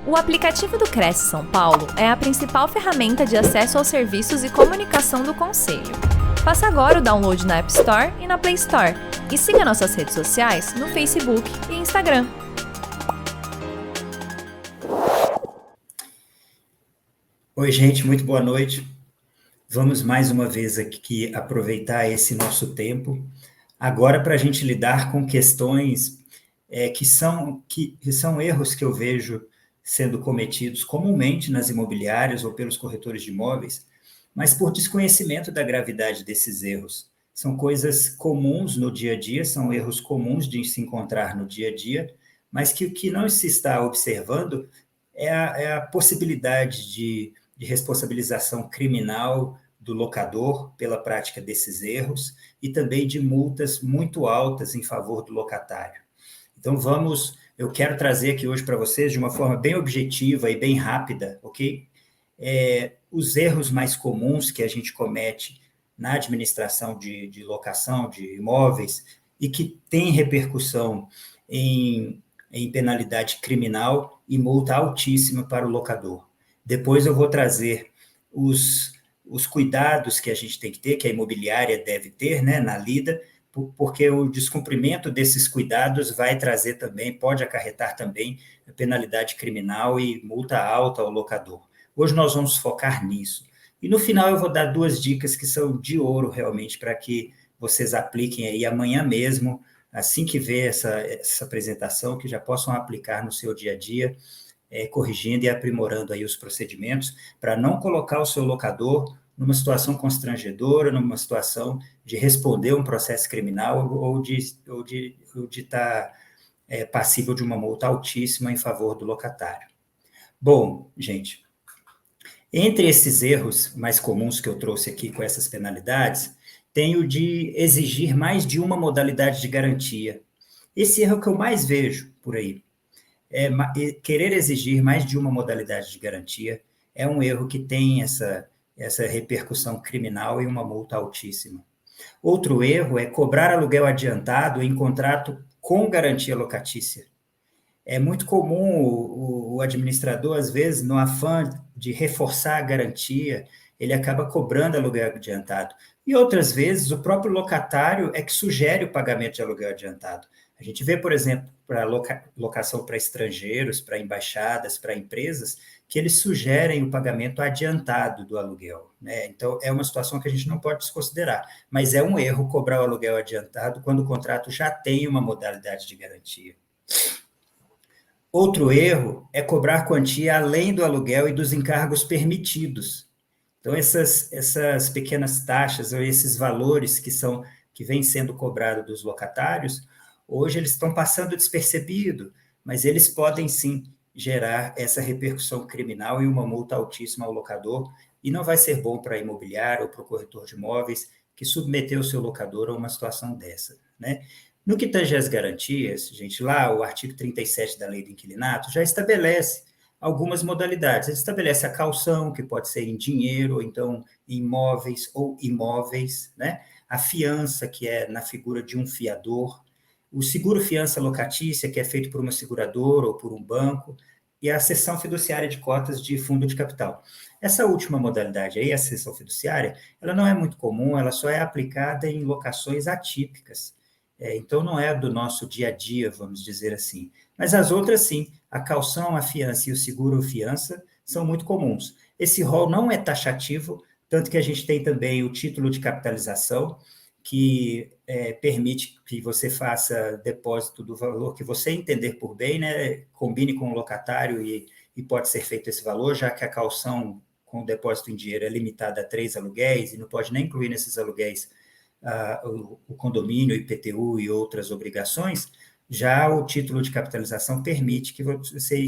O aplicativo do Cresce São Paulo é a principal ferramenta de acesso aos serviços e comunicação do Conselho. Faça agora o download na App Store e na Play Store. E siga nossas redes sociais no Facebook e Instagram. Oi, gente, muito boa noite. Vamos mais uma vez aqui aproveitar esse nosso tempo, agora para a gente lidar com questões que são erros que eu vejo sendo cometidos comumente nas imobiliárias ou pelos corretores de imóveis, mas por desconhecimento da gravidade desses erros. São coisas comuns no dia a dia, são erros comuns de se encontrar no dia a dia, mas que o que não se está observando é a possibilidade de responsabilização criminal do locador pela prática desses erros e também de multas muito altas em favor do locatário. Então eu quero trazer aqui hoje para vocês de uma forma bem objetiva e bem rápida, ok? Os erros mais comuns que a gente comete na administração de locação de imóveis e que tem repercussão em penalidade criminal e multa altíssima para o locador. Depois eu vou trazer os cuidados que a gente tem que ter, que a imobiliária deve ter, né, na lida, porque o descumprimento desses cuidados vai trazer também, pode acarretar também penalidade criminal e multa alta ao locador. Hoje nós vamos focar nisso. E no final eu vou dar 2 dicas que são de ouro realmente para que vocês apliquem aí amanhã mesmo, assim que ver essa apresentação, que já possam aplicar no seu dia a dia, corrigindo e aprimorando aí os procedimentos, para não colocar o seu locador numa situação constrangedora, numa situação de responder um processo criminal ou de estar passível de uma multa altíssima em favor do locatário. Bom, gente, entre esses erros mais comuns que eu trouxe aqui com essas penalidades, tem o de exigir mais de uma modalidade de garantia. Esse erro é o que eu mais vejo por aí. Querer exigir mais de uma modalidade de garantia é um erro que tem essa repercussão criminal e uma multa altíssima. Outro erro é cobrar aluguel adiantado em contrato com garantia locatícia. É muito comum o administrador, às vezes, no afã de reforçar a garantia, ele acaba cobrando aluguel adiantado. E outras vezes, o próprio locatário é que sugere o pagamento de aluguel adiantado. A gente vê, por exemplo, para locação para estrangeiros, para embaixadas, para empresas, que eles sugerem o pagamento adiantado do aluguel, né? Então, é uma situação que a gente não pode desconsiderar, mas é um erro cobrar o aluguel adiantado quando o contrato já tem uma modalidade de garantia. Outro erro é cobrar quantia além do aluguel e dos encargos permitidos. Então, essas pequenas taxas ou esses valores que vêm sendo cobrados dos locatários, hoje eles estão passando despercebido, mas eles podem sim gerar essa repercussão criminal e uma multa altíssima ao locador, e não vai ser bom para a imobiliária ou para o corretor de imóveis que submeteu o seu locador a uma situação dessa, né? No que tange às garantias, gente, lá o artigo 37 da Lei do Inquilinato já estabelece algumas modalidades. Ele estabelece a caução, que pode ser em dinheiro, ou então em imóveis ou imóveis, né? A fiança, que é na figura de um fiador, o seguro-fiança locatícia, que é feito por uma seguradora ou por um banco, e a cessão fiduciária de cotas de fundo de capital. Essa última modalidade aí, a cessão fiduciária, ela não é muito comum, ela só é aplicada em locações atípicas. Então, não é do nosso dia a dia, vamos dizer assim. Mas as outras, sim. A caução, a fiança e o seguro-fiança são muito comuns. Esse rol não é taxativo, tanto que a gente tem também o título de capitalização, que permite que você faça depósito do valor que você entender por bem, né? Combine com o locatário e pode ser feito esse valor, já que a caução com o depósito em dinheiro é limitada a 3 aluguéis e não pode nem incluir nesses aluguéis o condomínio, IPTU e outras obrigações. Já o título de capitalização permite que você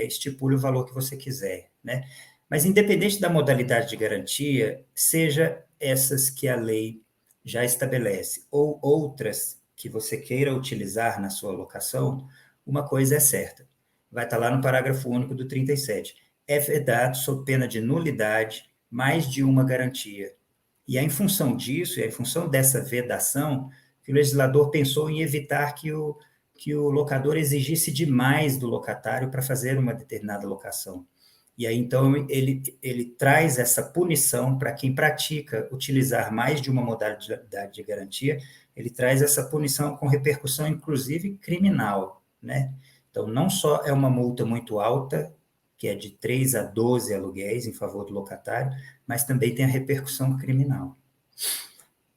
estipule o valor que você quiser, né? Mas independente da modalidade de garantia, seja essas que a lei já estabelece ou outras que você queira utilizar na sua locação, uma coisa é certa, vai estar lá no parágrafo único do 37. É vedado, sob pena de nulidade, mais de uma garantia. E é em função disso, é em função dessa vedação, que o legislador pensou em evitar que que o locador exigisse demais do locatário para fazer uma determinada locação. E aí, então, ele traz essa punição para quem pratica utilizar mais de uma modalidade de garantia, ele traz essa punição com repercussão, inclusive, criminal, né? Então, não só é uma multa muito alta, que é de 3 a 12 aluguéis em favor do locatário, mas também tem a repercussão criminal.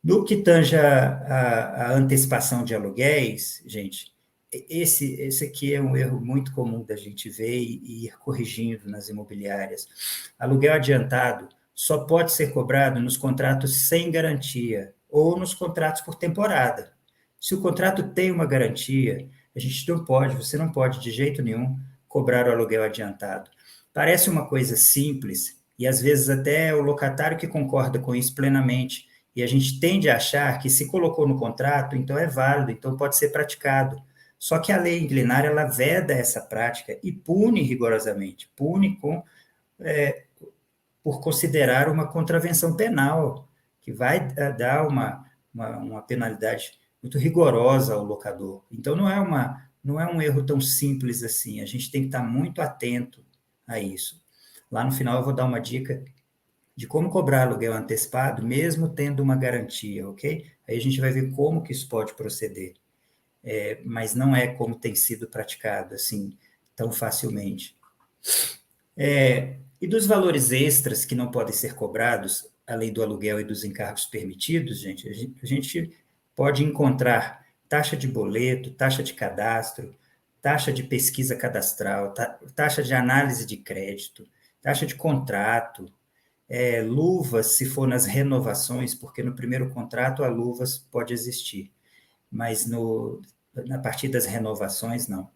No que tange a antecipação de aluguéis, gente, esse aqui é um erro muito comum da gente ver e ir corrigindo nas imobiliárias. Aluguel adiantado só pode ser cobrado nos contratos sem garantia ou nos contratos por temporada. Se o contrato tem uma garantia, você não pode de jeito nenhum cobrar o aluguel adiantado. Parece uma coisa simples e às vezes até é o locatário que concorda com isso plenamente, e a gente tende a achar que se colocou no contrato, então é válido, então pode ser praticado. Só que a lei inquilinária, ela veda essa prática e pune rigorosamente, por considerar uma contravenção penal, que vai dar uma penalidade muito rigorosa ao locador. Então, não é um erro tão simples assim, a gente tem que estar muito atento a isso. Lá no final eu vou dar uma dica de como cobrar aluguel antecipado, mesmo tendo uma garantia, ok? Aí a gente vai ver como que isso pode proceder. Mas não é como tem sido praticado, assim, tão facilmente. E dos valores extras que não podem ser cobrados, além do aluguel e dos encargos permitidos, gente, a gente pode encontrar taxa de boleto, taxa de cadastro, taxa de pesquisa cadastral, taxa de análise de crédito, taxa de contrato, luvas, se for nas renovações, porque no primeiro contrato a luvas pode existir, mas a partir das renovações, não.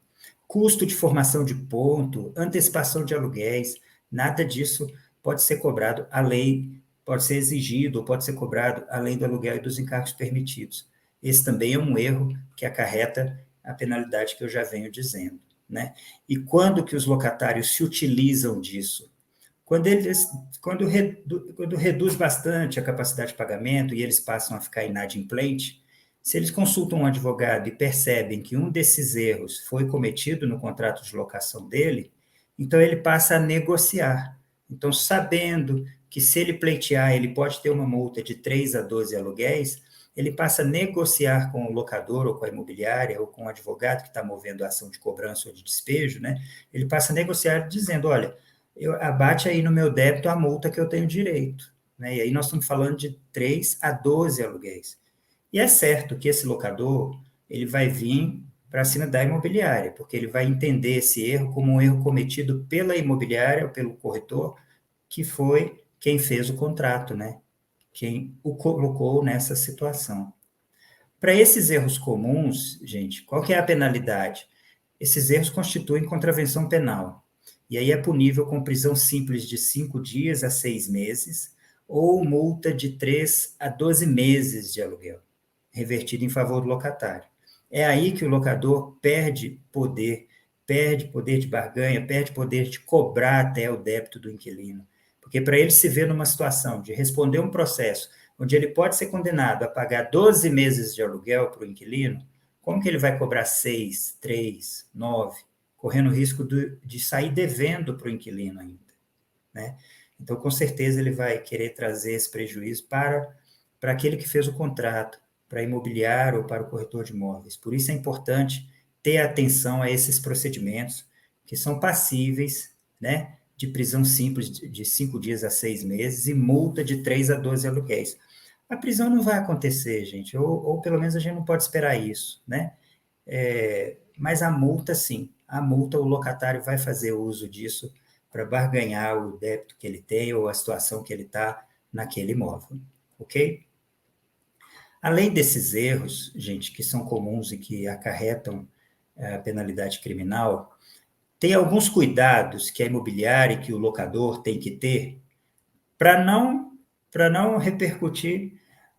Custo de formação de ponto, antecipação de aluguéis, nada disso pode ser cobrado além, pode ser exigido ou pode ser cobrado além do aluguel e dos encargos permitidos. Esse também é um erro que acarreta a penalidade que eu já venho dizendo, né? E quando que os locatários se utilizam disso? Quando reduz bastante a capacidade de pagamento e eles passam a ficar inadimplentes, se eles consultam um advogado e percebem que um desses erros foi cometido no contrato de locação dele, então ele passa a negociar. Então, sabendo que se ele pleitear, ele pode ter uma multa de 3 a 12 aluguéis, ele passa a negociar com o locador ou com a imobiliária ou com o advogado que está movendo a ação de cobrança ou de despejo, né? Ele passa a negociar dizendo, olha, abate aí no meu débito a multa que eu tenho direito, né? E aí nós estamos falando de 3 a 12 aluguéis. E é certo que esse locador, ele vai vir para cima da imobiliária, porque ele vai entender esse erro como um erro cometido pela imobiliária ou pelo corretor, que foi quem fez o contrato, né? Quem o colocou nessa situação. Para esses erros comuns, gente, qual que é a penalidade? Esses erros constituem contravenção penal. E aí é punível com prisão simples de 5 dias a 6 meses ou multa de 3 a 12 meses de aluguel, revertida em favor do locatário. É aí que o locador perde poder de barganha, perde poder de cobrar até o débito do inquilino. Porque para ele se ver numa situação de responder um processo onde ele pode ser condenado a pagar 12 meses de aluguel para o inquilino, como que ele vai cobrar 6, 3, 9, correndo o risco de sair devendo para o inquilino ainda, né? Então, com certeza, ele vai querer trazer esse prejuízo para aquele que fez o contrato, para a imobiliária ou para o corretor de imóveis. Por isso é importante ter atenção a esses procedimentos que são passíveis, né, de prisão simples de 5 dias a 6 meses e multa de 3 a 12 aluguéis. A prisão não vai acontecer, gente, ou pelo menos a gente não pode esperar isso, né? Mas a multa, sim. A multa, o locatário vai fazer uso disso para barganhar o débito que ele tem ou a situação que ele está naquele imóvel, ok? Além desses erros, gente, que são comuns e que acarretam a penalidade criminal, tem alguns cuidados que a imobiliária e que o locador tem que ter para não repercutir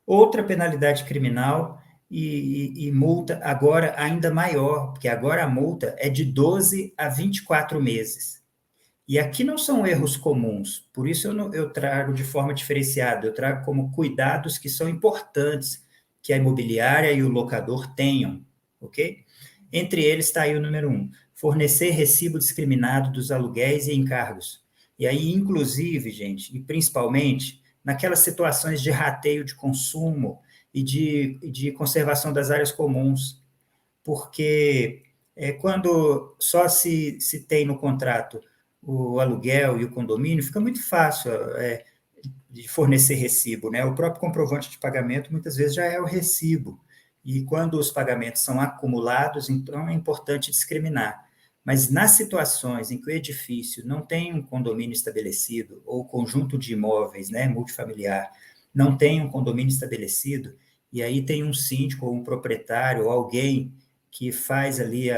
outra penalidade criminal e multa agora ainda maior, porque agora a multa é de 12 a 24 meses. E aqui não são erros comuns, por isso eu trago de forma diferenciada, eu trago como cuidados que são importantes que a imobiliária e o locador tenham, ok? Entre eles está aí o número 1, fornecer recibo discriminado dos aluguéis e encargos. E aí, inclusive, gente, e principalmente, naquelas situações de rateio de consumo e de conservação das áreas comuns, porque quando só se tem no contrato o aluguel e o condomínio, fica muito fácil de fornecer recibo, né? O próprio comprovante de pagamento muitas vezes já é o recibo, e quando os pagamentos são acumulados, então é importante discriminar. Mas nas situações em que o edifício não tem um condomínio estabelecido, ou conjunto de imóveis, né, multifamiliar, não tem um condomínio estabelecido, e aí tem um síndico, ou um proprietário, ou alguém que faz ali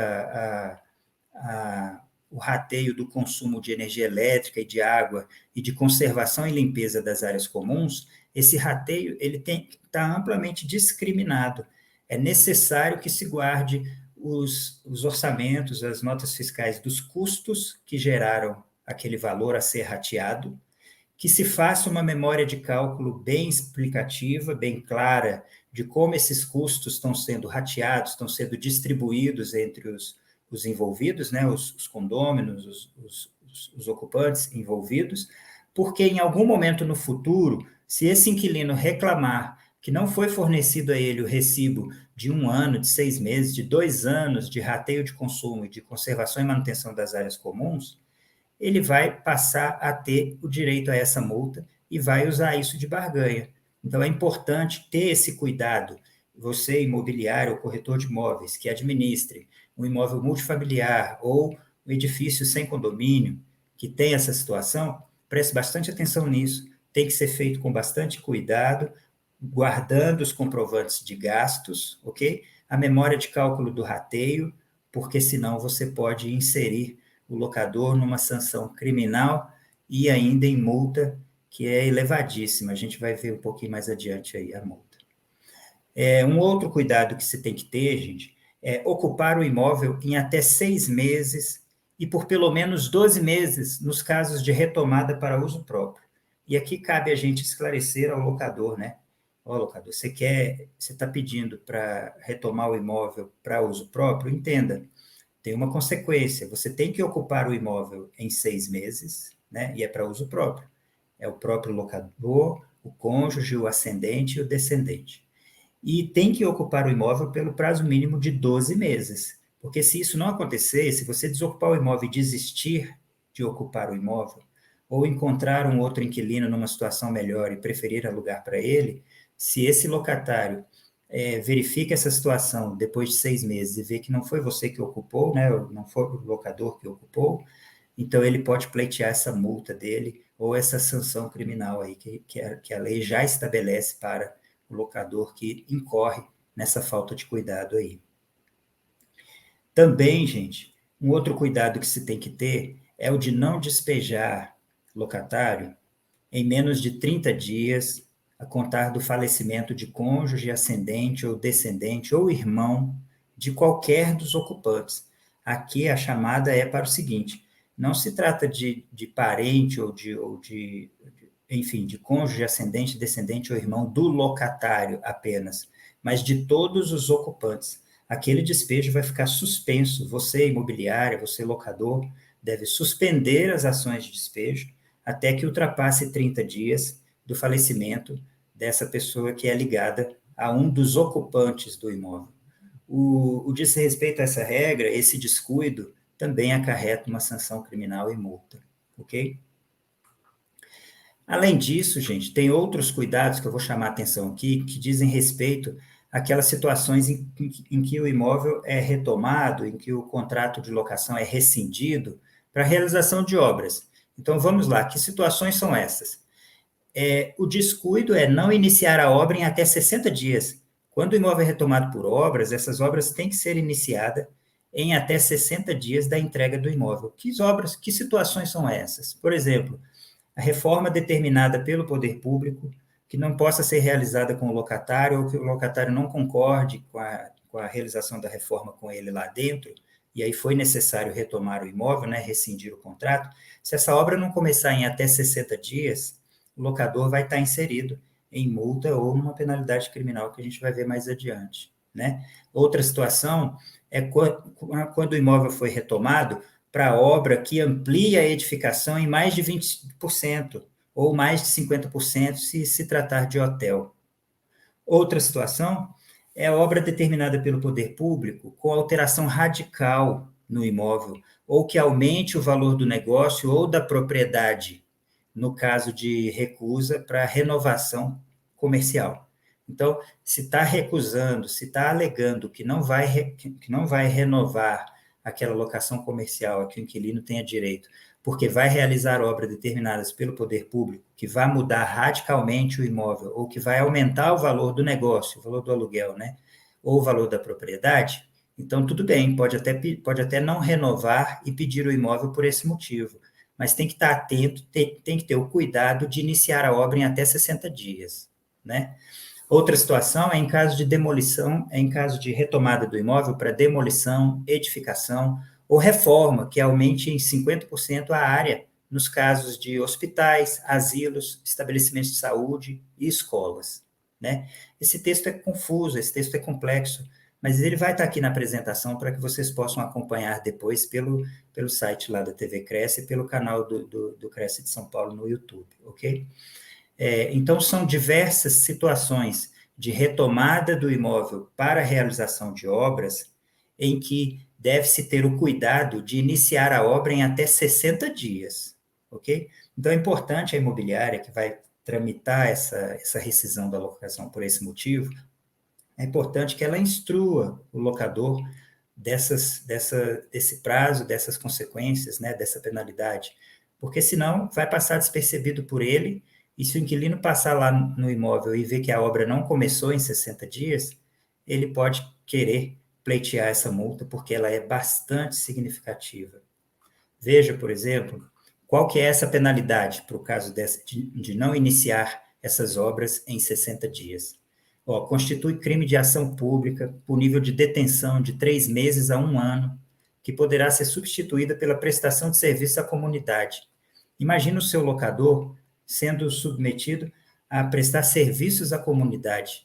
o rateio do consumo de energia elétrica e de água e de conservação e limpeza das áreas comuns, esse rateio ele tem que estar amplamente discriminado. É necessário que se guarde os orçamentos, as notas fiscais dos custos que geraram aquele valor a ser rateado, que se faça uma memória de cálculo bem explicativa, bem clara, de como esses custos estão sendo rateados, estão sendo distribuídos entre os envolvidos, né, os condôminos, os ocupantes envolvidos, porque em algum momento no futuro, se esse inquilino reclamar que não foi fornecido a ele o recibo de 1 ano, de 6 meses, de 2 anos de rateio de consumo e de conservação e manutenção das áreas comuns, ele vai passar a ter o direito a essa multa e vai usar isso de barganha. Então, é importante ter esse cuidado. Você, imobiliário ou corretor de imóveis, que administre um imóvel multifamiliar ou um edifício sem condomínio, que tem essa situação, preste bastante atenção nisso. Tem que ser feito com bastante cuidado, guardando os comprovantes de gastos, ok? A memória de cálculo do rateio, porque senão você pode inserir o locador numa sanção criminal e ainda em multa, que é elevadíssima. A gente vai ver um pouquinho mais adiante aí a multa. Um outro cuidado que se tem que ter, gente, é ocupar o imóvel em até 6 meses e por pelo menos 12 meses nos casos de retomada para uso próprio. E aqui cabe a gente esclarecer ao locador, né? Ó, locador, você está pedindo para retomar o imóvel para uso próprio? Entenda, tem uma consequência. Você tem que ocupar o imóvel em 6 meses, né? E é para uso próprio. É o próprio locador, o cônjuge, o ascendente e o descendente. E tem que ocupar o imóvel pelo prazo mínimo de 12 meses. Porque se isso não acontecer, se você desocupar o imóvel e desistir de ocupar o imóvel, ou encontrar um outro inquilino numa situação melhor e preferir alugar para ele, se esse locatário verifica essa situação depois de 6 meses e vê que não foi você que ocupou, né, não foi o locador que ocupou, então ele pode pleitear essa multa dele ou essa sanção criminal aí que a lei já estabelece para o locador que incorre nessa falta de cuidado aí. Também, gente, um outro cuidado que se tem que ter é o de não despejar locatário em menos de 30 dias a contar do falecimento de cônjuge, ascendente ou descendente ou irmão de qualquer dos ocupantes. Aqui a chamada é para o seguinte: não se trata de parente enfim, de cônjuge, ascendente, descendente ou irmão do locatário apenas, mas de todos os ocupantes. Aquele despejo vai ficar suspenso. Você, imobiliária, você, locador, deve suspender as ações de despejo até que ultrapasse 30 dias do falecimento dessa pessoa que é ligada a um dos ocupantes do imóvel. O desrespeito a essa regra, esse descuido, também acarreta uma sanção criminal e multa, ok? Além disso, gente, tem outros cuidados que eu vou chamar a atenção aqui, que dizem respeito àquelas situações em que o imóvel é retomado, em que o contrato de locação é rescindido para a realização de obras. Então, vamos lá, que situações são essas? O descuido é não iniciar a obra em até 60 dias. Quando o imóvel é retomado por obras, essas obras têm que ser iniciadas em até 60 dias da entrega do imóvel. Que situações são essas? Por exemplo, a reforma determinada pelo poder público, que não possa ser realizada com o locatário, ou que o locatário não concorde com a realização da reforma com ele lá dentro, e aí foi necessário retomar o imóvel, né, rescindir o contrato. Se essa obra não começar em até 60 dias, o locador vai estar inserido em multa ou numa penalidade criminal que a gente vai ver mais adiante, né? Outra situação é quando o imóvel foi retomado para obra que amplia a edificação em mais de 20%, ou mais de 50% se tratar de hotel. Outra situação é a obra determinada pelo poder público com alteração radical no imóvel, ou que aumente o valor do negócio ou da propriedade, no caso de recusa para renovação comercial. Então, se está recusando, se está alegando que não vai renovar aquela locação comercial a que o inquilino tenha direito, porque vai realizar obras determinadas pelo poder público, que vai mudar radicalmente o imóvel, ou que vai aumentar o valor do negócio, o valor do aluguel, né? Ou o valor da propriedade, então tudo bem, pode até não renovar e pedir o imóvel por esse motivo, mas tem que estar atento, tem que ter o cuidado de iniciar a obra em até 60 dias, né? Outra situação é em caso de demolição, é em caso de retomada do imóvel para demolição, edificação ou reforma, que aumente em 50% a área, nos casos de hospitais, asilos, estabelecimentos de saúde e escolas, né? Esse texto é confuso, esse texto é complexo, mas ele vai estar aqui na apresentação para que vocês possam acompanhar depois pelo site lá da TV Cresce e pelo canal do Cresce de São Paulo no YouTube, ok? Então, são diversas situações de retomada do imóvel para a realização de obras em que deve-se ter o cuidado de iniciar a obra em até 60 dias, ok? Então, é importante a imobiliária que vai tramitar essa rescisão da locação por esse motivo, é importante que ela instrua o locador desse prazo, dessas consequências, né, dessa penalidade, porque senão vai passar despercebido por ele, e se o inquilino passar lá no imóvel e ver que a obra não começou em 60 dias, ele pode querer pleitear essa multa, porque ela é bastante significativa. Veja, por exemplo, qual que é essa penalidade para o caso de não iniciar essas obras em 60 dias. Constitui crime de ação pública, punível de detenção de 3 meses a 1 ano, que poderá ser substituída pela prestação de serviço à comunidade. Imagina o seu locador sendo submetido a prestar serviços à comunidade,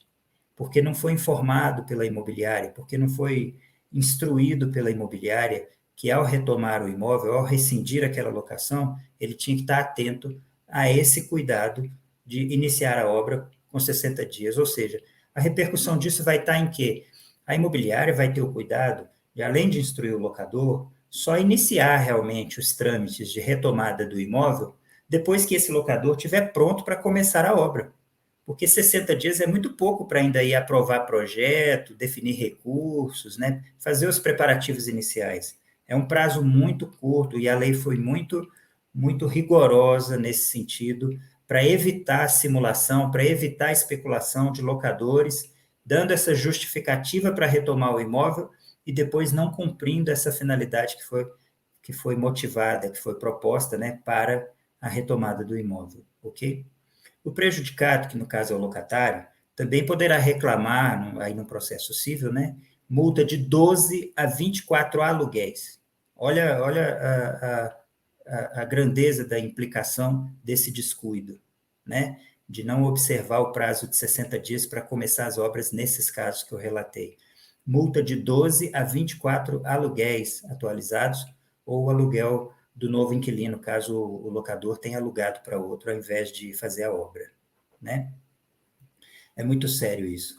porque não foi informado pela imobiliária, porque não foi instruído pela imobiliária que, ao retomar o imóvel, ao rescindir aquela locação, ele tinha que estar atento a esse cuidado de iniciar a obra com 60 dias. Ou seja, a repercussão disso vai estar em quê? A imobiliária vai ter o cuidado de, além de instruir o locador, só iniciar realmente os trâmites de retomada do imóvel depois que esse locador estiver pronto para começar a obra. Porque 60 dias é muito pouco para ainda ir aprovar projeto, definir recursos, né? Fazer os preparativos iniciais. É um prazo muito curto e a lei foi muito, muito rigorosa nesse sentido, para evitar a simulação, para evitar a especulação de locadores, dando essa justificativa para retomar o imóvel e depois não cumprindo essa finalidade que foi motivada, que foi proposta, né, para a retomada do imóvel, ok? O prejudicado, que no caso é o locatário, também poderá reclamar, aí no processo civil, né, multa de 12 a 24 aluguéis. Olha a grandeza da implicação desse descuido, né, de não observar o prazo de 60 dias para começar as obras nesses casos que eu relatei. Multa de 12 a 24 aluguéis atualizados ou aluguel do novo inquilino, caso o locador tenha alugado para outro ao invés de fazer a obra, né? É muito sério isso.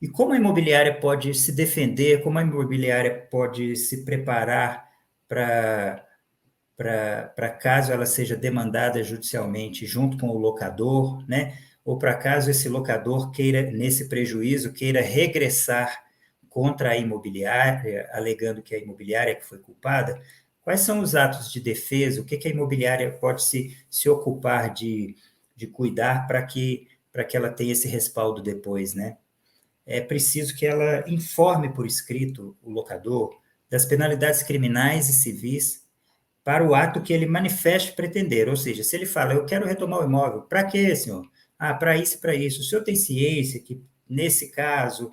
E como a imobiliária pode se defender, como a imobiliária pode se preparar para caso ela seja demandada judicialmente junto com o locador, né? Ou para caso esse locador queira, nesse prejuízo, queira regressar contra a imobiliária, alegando que a imobiliária que foi culpada. Quais são os atos de defesa? O que a imobiliária pode se ocupar de cuidar para que ela tenha esse respaldo depois, né? É preciso que ela informe por escrito o locador das penalidades criminais e civis para o ato que ele manifeste pretender. Ou seja, se ele fala, eu quero retomar o imóvel, para quê, senhor? Para isso e para isso. O senhor tem ciência que, nesse caso,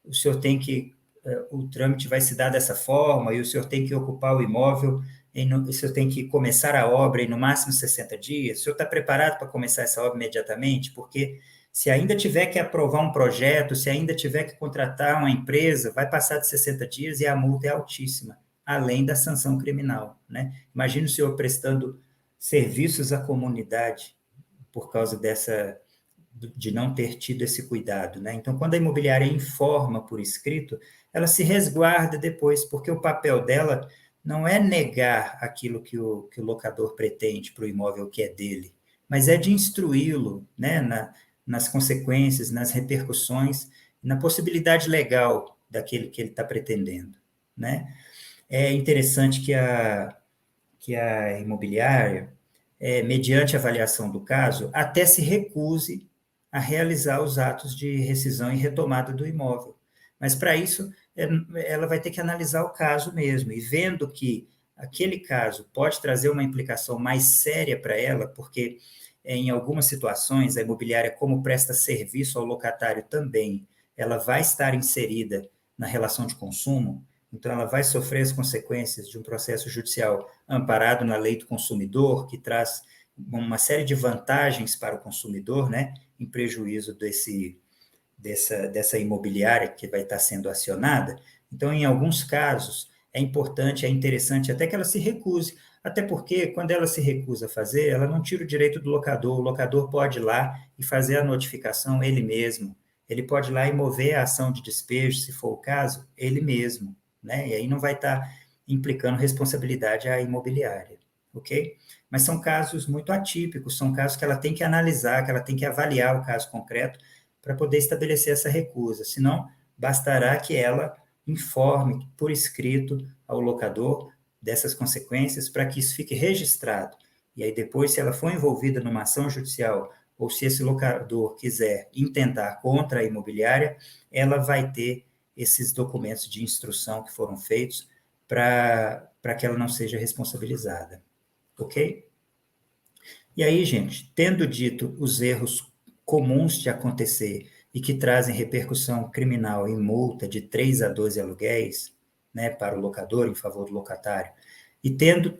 o senhor tem que o trâmite vai se dar dessa forma e o senhor tem que ocupar o imóvel, o senhor tem que começar a obra em no máximo 60 dias, o senhor está preparado para começar essa obra imediatamente? Porque Se ainda tiver que aprovar um projeto, se ainda tiver que contratar uma empresa, vai passar de 60 dias e a multa é altíssima, além da sanção criminal, né? Imagina o senhor prestando serviços à comunidade por causa de não ter tido esse cuidado, né? Então, quando a imobiliária informa por escrito, ela se resguarda depois, porque o papel dela não é negar aquilo que o locador pretende para o imóvel que é dele, mas é de instruí-lo, né, nas consequências, nas repercussões, na possibilidade legal daquele que ele está pretendendo, né? É interessante que a imobiliária, mediante avaliação do caso, até se recuse a realizar os atos de rescisão e retomada do imóvel. Mas, para isso, ela vai ter que analisar o caso mesmo, e vendo que aquele caso pode trazer uma implicação mais séria para ela, porque em algumas situações a imobiliária, como presta serviço ao locatário também, ela vai estar inserida na relação de consumo, então ela vai sofrer as consequências de um processo judicial amparado na lei do consumidor, que traz uma série de vantagens para o consumidor, né, em prejuízo dessa imobiliária que vai estar sendo acionada. Então, em alguns casos, é importante, é interessante até que ela se recuse, até porque, quando ela se recusa a fazer, ela não tira o direito do locador, o locador pode ir lá e fazer a notificação ele mesmo, ele pode ir lá e mover a ação de despejo, se for o caso, ele mesmo, né? E aí não vai estar implicando responsabilidade à imobiliária, ok? Mas são casos muito atípicos, são casos que ela tem que analisar, que ela tem que avaliar o caso concreto para poder estabelecer essa recusa, senão bastará que ela informe por escrito ao locador dessas consequências para que isso fique registrado. E aí depois, se ela for envolvida numa ação judicial ou se esse locador quiser intentar contra a imobiliária, ela vai ter esses documentos de instrução que foram feitos para que ela não seja responsabilizada. Ok? E aí, gente, tendo dito os erros comuns de acontecer e que trazem repercussão criminal em multa de 3 a 12 aluguéis, né, para o locador, em favor do locatário, e tendo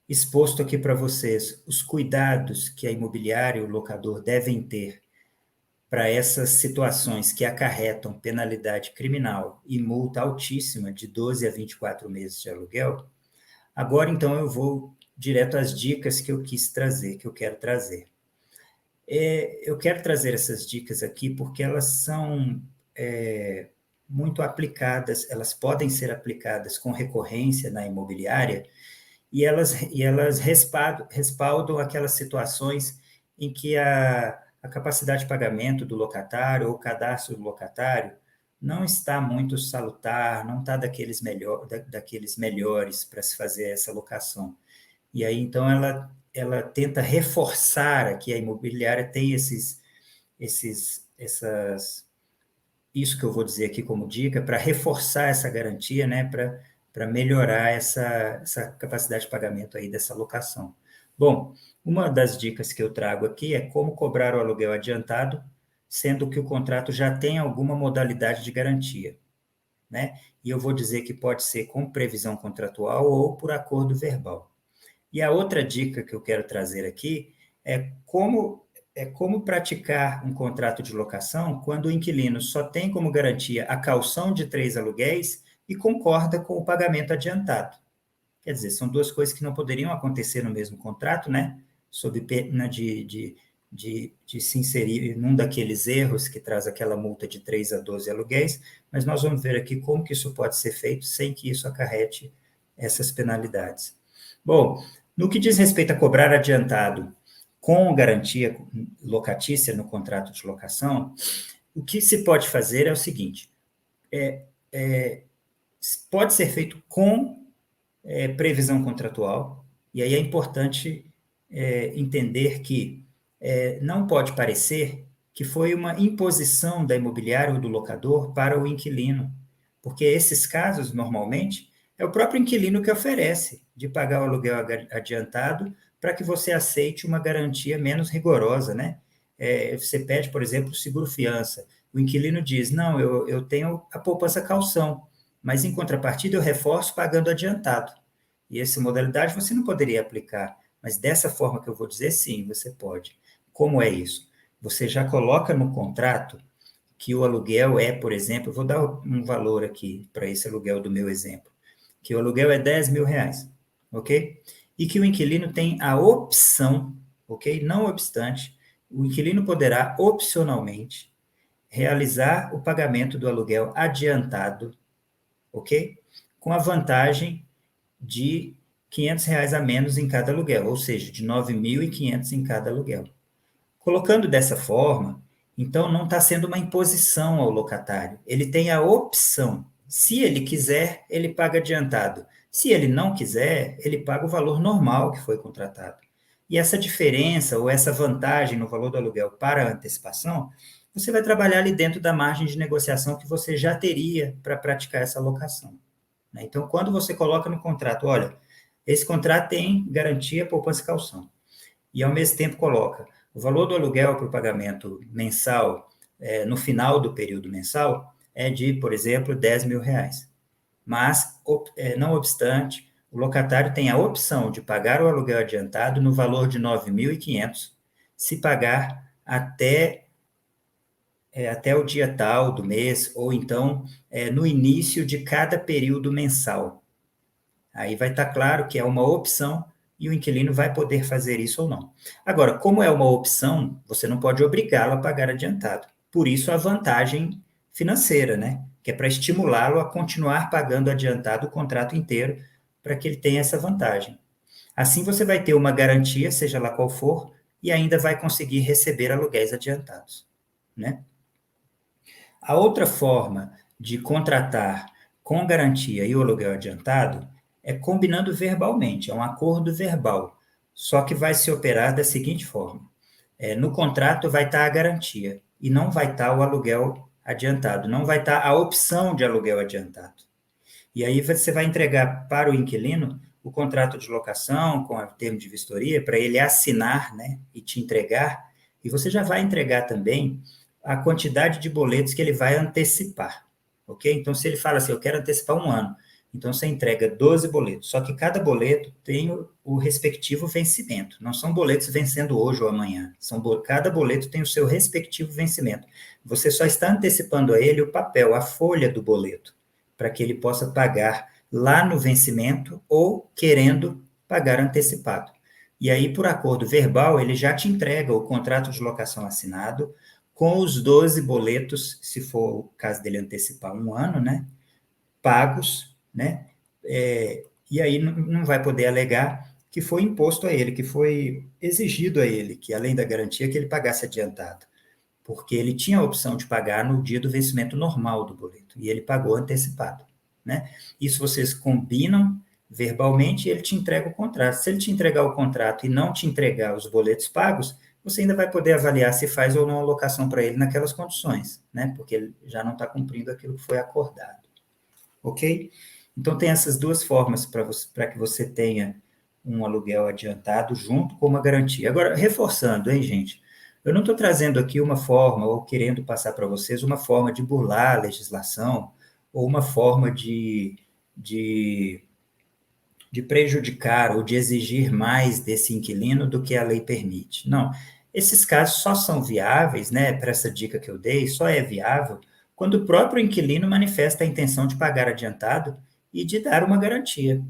exposto aqui para vocês os cuidados que a imobiliária e o locador devem ter para essas situações que acarretam penalidade criminal e multa altíssima de 12 a 24 meses de aluguel, agora, então, eu vou direto às dicas que eu quis trazer, que eu quero trazer. Eu quero trazer essas dicas aqui porque elas são muito aplicadas, elas podem ser aplicadas com recorrência na imobiliária e elas respaldam aquelas situações em que a capacidade de pagamento do locatário ou o cadastro do locatário não está muito salutar, não está daqueles melhores para se fazer essa locação. E aí, então, ela tenta reforçar aqui, a imobiliária tem isso que eu vou dizer aqui como dica, para reforçar essa garantia, né, para melhorar essa capacidade de pagamento aí dessa locação. Bom, uma das dicas que eu trago aqui é como cobrar o aluguel adiantado, sendo que o contrato já tem alguma modalidade de garantia, né? E eu vou dizer que pode ser com previsão contratual ou por acordo verbal. E a outra dica que eu quero trazer aqui é como praticar um contrato de locação quando o inquilino só tem como garantia a caução de 3 aluguéis e concorda com o pagamento adiantado. Quer dizer, são duas coisas que não poderiam acontecer no mesmo contrato, né? Sob pena de se inserir num daqueles erros que traz aquela multa de 3 a 12 aluguéis, mas nós vamos ver aqui como que isso pode ser feito sem que isso acarrete essas penalidades. Bom, no que diz respeito a cobrar adiantado com garantia locatícia no contrato de locação, o que se pode fazer é o seguinte, pode ser feito com previsão contratual, e aí é importante entender que não pode parecer que foi uma imposição da imobiliária ou do locador para o inquilino, porque esses casos, normalmente, é o próprio inquilino que oferece de pagar o aluguel adiantado para que você aceite uma garantia menos rigorosa, né? Você pede, por exemplo, seguro-fiança. O inquilino diz, não, eu tenho a poupança calção, mas em contrapartida eu reforço pagando adiantado. E essa modalidade você não poderia aplicar Mas dessa forma que eu vou dizer, sim, você pode. Como é isso? Você já coloca no contrato que o aluguel é, por exemplo, vou dar um valor aqui para esse aluguel do meu exemplo, que o aluguel é 10 mil reais, ok? E que o inquilino tem a opção, ok? Não obstante, o inquilino poderá opcionalmente realizar o pagamento do aluguel adiantado, ok? Com a vantagem de R$ 500 a menos em cada aluguel, ou seja, de 9.500 em cada aluguel. Colocando dessa forma, então não está sendo uma imposição ao locatário. Ele tem a opção. Se ele quiser, ele paga adiantado. Se ele não quiser, ele paga o valor normal que foi contratado. E essa diferença ou essa vantagem no valor do aluguel para a antecipação, você vai trabalhar ali dentro da margem de negociação que você já teria para praticar essa locação. Então, quando você coloca no contrato, olha, esse contrato tem garantia, poupança e calção, e ao mesmo tempo coloca o valor do aluguel para o pagamento mensal, no final do período mensal, é de, por exemplo, 10 mil reais. Mas, não obstante, o locatário tem a opção de pagar o aluguel adiantado no valor de 9.500, se pagar até o dia tal do mês, ou então no início de cada período mensal. Aí vai estar claro que é uma opção e o inquilino vai poder fazer isso ou não. Agora, como é uma opção, você não pode obrigá-lo a pagar adiantado. Por isso a vantagem financeira, né? Que é para estimulá-lo a continuar pagando adiantado o contrato inteiro, para que ele tenha essa vantagem. Assim você vai ter uma garantia, seja lá qual for, e ainda vai conseguir receber aluguéis adiantados, né? A outra forma de contratar com garantia e o aluguel adiantado é combinando verbalmente, é um acordo verbal, só que vai se operar da seguinte forma: no contrato vai estar a garantia e não vai estar o aluguel adiantado, não vai estar a opção de aluguel adiantado. E aí você vai entregar para o inquilino o contrato de locação com o termo de vistoria para ele assinar, né, e te entregar, e você já vai entregar também a quantidade de boletos que ele vai antecipar, ok? Então, se ele fala assim, eu quero antecipar 1 ano, então você entrega 12 boletos, só que cada boleto tem o respectivo vencimento, não são boletos vencendo hoje ou amanhã, cada boleto tem o seu respectivo vencimento. Você só está antecipando a ele o papel, a folha do boleto, para que ele possa pagar lá no vencimento ou querendo pagar antecipado. E aí, por acordo verbal, ele já te entrega o contrato de locação assinado, com os 12 boletos, se for o caso dele antecipar 1 ano, né, pagos, né, e aí não vai poder alegar que foi imposto a ele, que foi exigido a ele, que além da garantia, que ele pagasse adiantado, porque ele tinha a opção de pagar no dia do vencimento normal do boleto, e ele pagou antecipado, né. Isso vocês combinam verbalmente e ele te entrega o contrato. Se ele te entregar o contrato e não te entregar os boletos pagos, você ainda vai poder avaliar se faz ou não a locação para ele naquelas condições, né? Porque ele já não está cumprindo aquilo que foi acordado. Ok? Então, tem essas duas formas para que você tenha um aluguel adiantado junto com uma garantia. Agora, reforçando, hein, gente? Eu não estou trazendo aqui uma forma, ou querendo passar para vocês, uma forma de burlar a legislação, ou uma forma de prejudicar ou de exigir mais desse inquilino do que a lei permite. Não. Esses casos só são viáveis, né, para essa dica que eu dei, só é viável quando o próprio inquilino manifesta a intenção de pagar adiantado e de dar uma garantia.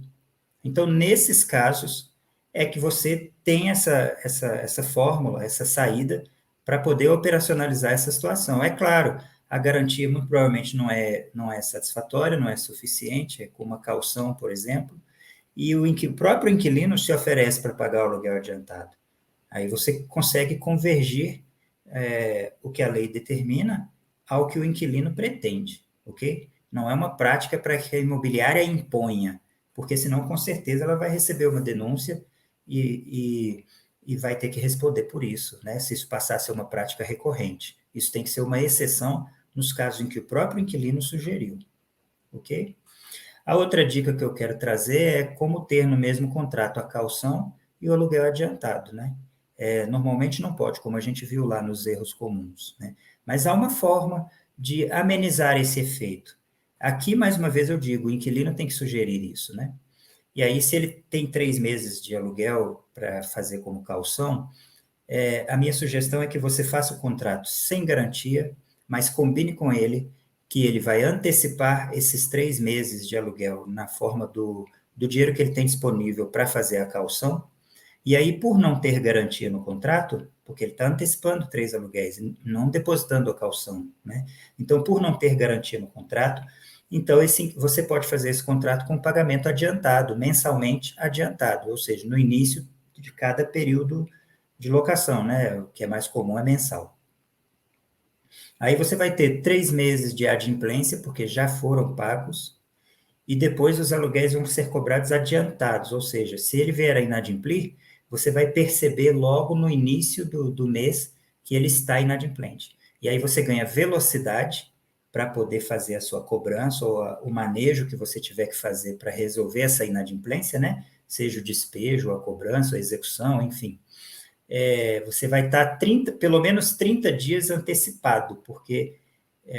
Então, nesses casos, é que você tem essa fórmula, essa saída, para poder operacionalizar essa situação. É claro, a garantia muito provavelmente não é satisfatória, não é suficiente, é como uma caução, por exemplo, e o próprio inquilino se oferece para pagar o aluguel adiantado. Aí você consegue convergir o que a lei determina ao que o inquilino pretende, ok? Não é uma prática para que a imobiliária imponha, porque senão, com certeza, ela vai receber uma denúncia e vai ter que responder por isso, né? Se isso passar a ser uma prática recorrente. Isso tem que ser uma exceção nos casos em que o próprio inquilino sugeriu, ok? A outra dica que eu quero trazer é como ter no mesmo contrato a caução e o aluguel adiantado, né? Normalmente não pode, como a gente viu lá nos erros comuns, né? Mas há uma forma de amenizar esse efeito. Aqui, mais uma vez, eu digo, o inquilino tem que sugerir isso, né? E aí, se ele tem 3 meses de aluguel para fazer como caução, a minha sugestão é que você faça o contrato sem garantia, mas combine com ele que ele vai antecipar esses 3 meses de aluguel na forma do dinheiro que ele tem disponível para fazer a caução. E aí, por não ter garantia no contrato, porque ele está antecipando 3 aluguéis, não depositando a caução, né? Então, por não ter garantia no contrato, então você pode fazer esse contrato com pagamento adiantado, mensalmente adiantado, ou seja, no início de cada período de locação, né? O que é mais comum é mensal. Aí você vai ter 3 meses de adimplência, porque já foram pagos, e depois os aluguéis vão ser cobrados adiantados, ou seja, se ele vier a inadimplir, você vai perceber logo no início do mês que ele está inadimplente. E aí você ganha velocidade para poder fazer a sua cobrança ou o manejo que você tiver que fazer para resolver essa inadimplência, né? Seja o despejo, a cobrança, a execução, enfim. Você vai estar pelo menos 30 dias antecipado, porque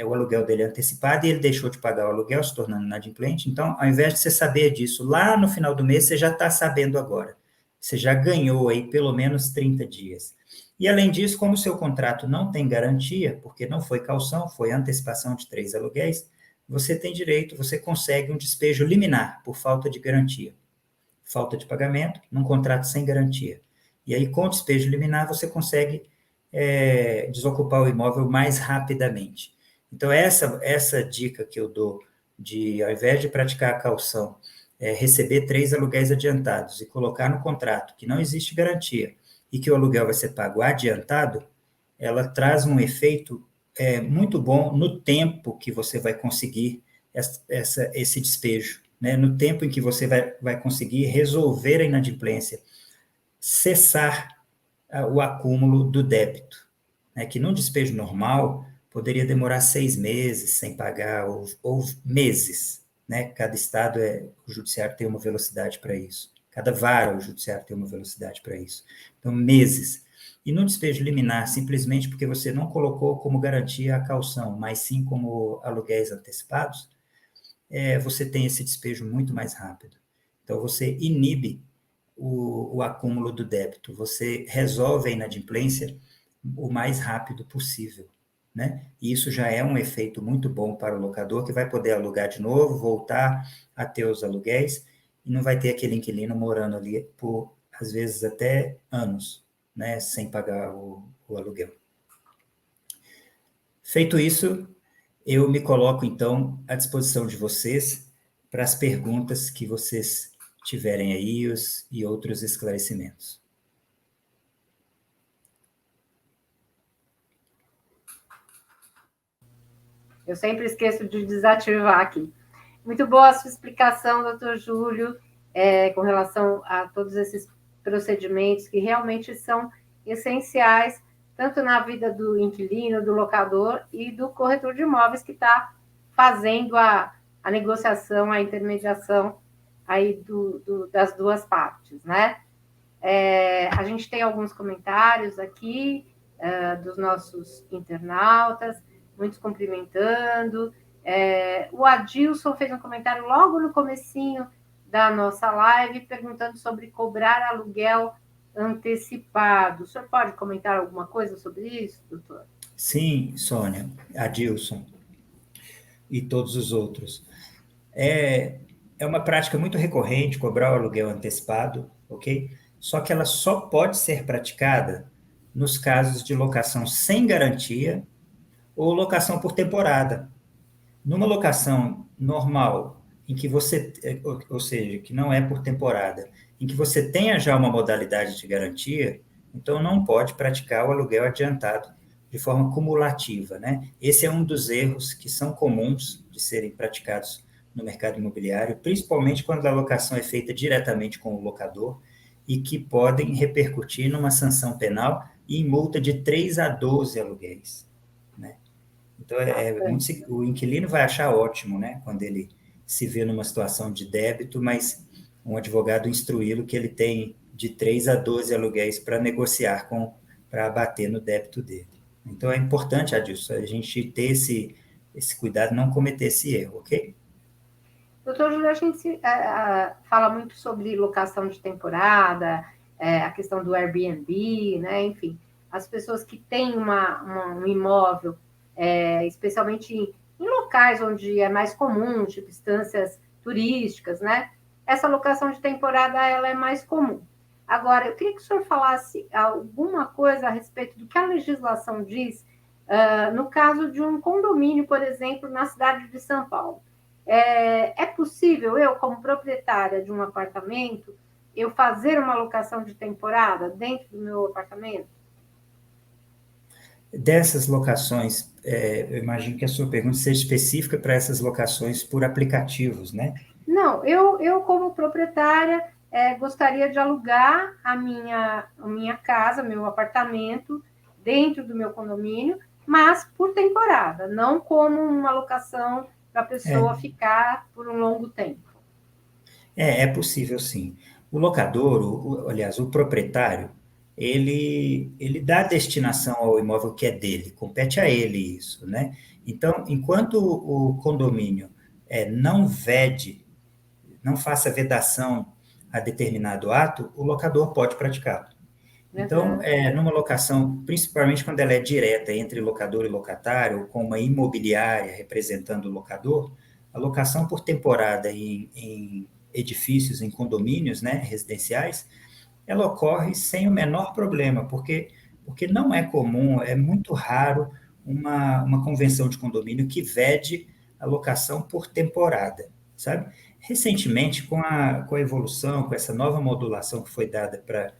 o aluguel dele é antecipado e ele deixou de pagar o aluguel, se tornando inadimplente. Então, ao invés de você saber disso lá no final do mês, você já está sabendo agora. Você já ganhou aí pelo menos 30 dias. E, além disso, como o seu contrato não tem garantia, porque não foi caução, foi antecipação de 3 aluguéis, você tem direito, você consegue um despejo liminar por falta de garantia. Falta de pagamento, num contrato sem garantia. E aí, com o despejo liminar, você consegue desocupar o imóvel mais rapidamente. Então, essa dica que eu dou de, ao invés de praticar a caução, receber 3 aluguéis adiantados e colocar no contrato que não existe garantia e que o aluguel vai ser pago adiantado, ela traz um efeito muito bom no tempo que você vai conseguir esse despejo, né? No tempo em que você vai conseguir resolver a inadimplência, cessar o acúmulo do débito, né? Que num despejo normal poderia demorar 6 meses sem pagar, ou meses, né? Cada estado, o judiciário tem uma velocidade para isso. Cada vara, o judiciário tem uma velocidade para isso. Então, meses. E no despejo liminar, simplesmente porque você não colocou como garantia a caução, mas sim como aluguéis antecipados, você tem esse despejo muito mais rápido. Então, você inibe o acúmulo do débito, você resolve a inadimplência o mais rápido possível, né? E isso já é um efeito muito bom para o locador, que vai poder alugar de novo, voltar a ter os aluguéis, e não vai ter aquele inquilino morando ali por, às vezes, até anos, né, sem pagar o aluguel. Feito isso, eu me coloco, então, à disposição de vocês para as perguntas que vocês tiverem aí e outros esclarecimentos. Eu sempre esqueço de desativar aqui. Muito boa a sua explicação, doutor Júlio, com relação a todos esses procedimentos que realmente são essenciais, tanto na vida do inquilino, do locador e do corretor de imóveis que está fazendo a negociação, a intermediação aí das duas partes, né? A gente tem alguns comentários aqui dos nossos internautas, muitos cumprimentando. O Adilson fez um comentário logo no comecinho da nossa live, perguntando sobre cobrar aluguel antecipado. O senhor pode comentar alguma coisa sobre isso, doutor? Sim, Sônia, Adilson e todos os outros. É uma prática muito recorrente cobrar o aluguel antecipado, ok? Só que ela só pode ser praticada nos casos de locação sem garantia ou locação por temporada. Numa locação normal, em que você, ou seja, que não é por temporada, em que você tenha já uma modalidade de garantia, então não pode praticar o aluguel adiantado de forma cumulativa, né? Esse é um dos erros que são comuns de serem praticados no mercado imobiliário, principalmente quando a locação é feita diretamente com o locador e que podem repercutir numa sanção penal e em multa de 3 a 12 aluguéis, né? Então, o inquilino vai achar ótimo, né, quando ele se vê numa situação de débito, mas um advogado instruí-lo que ele tem de 3 a 12 aluguéis para negociar para abater no débito dele. Então, é importante, Adilson, a gente ter esse cuidado, não cometer esse erro, ok? Doutor Júlio, a gente fala muito sobre locação de temporada, a questão do Airbnb, né? Enfim, as pessoas que têm um imóvel, especialmente em locais onde é mais comum, tipo instâncias turísticas, né? Essa locação de temporada ela é mais comum. Agora, eu queria que o senhor falasse alguma coisa a respeito do que a legislação diz no caso de um condomínio, por exemplo, na cidade de São Paulo. É possível eu, como proprietária de um apartamento, eu fazer uma locação de temporada dentro do meu apartamento? Dessas locações, eu imagino que a sua pergunta seja específica para essas locações por aplicativos, né? Não, eu como proprietária, gostaria de alugar a minha casa, meu apartamento, dentro do meu condomínio, mas por temporada, não como uma locação para a pessoa ficar por um longo tempo. É possível sim. O locador, aliás, o proprietário, ele dá destinação ao imóvel que é dele, compete a ele isso, né? Então, enquanto o condomínio não vede, não faça vedação a determinado ato, o locador pode praticá-lo. Então, numa locação, principalmente quando ela é direta entre locador e locatário, ou com uma imobiliária representando o locador, a locação por temporada em edifícios, em condomínios, né, residenciais, ela ocorre sem o menor problema, porque não é comum, é muito raro uma convenção de condomínio que vede a locação por temporada, sabe? Recentemente, com a evolução, com essa nova modulação que foi dada para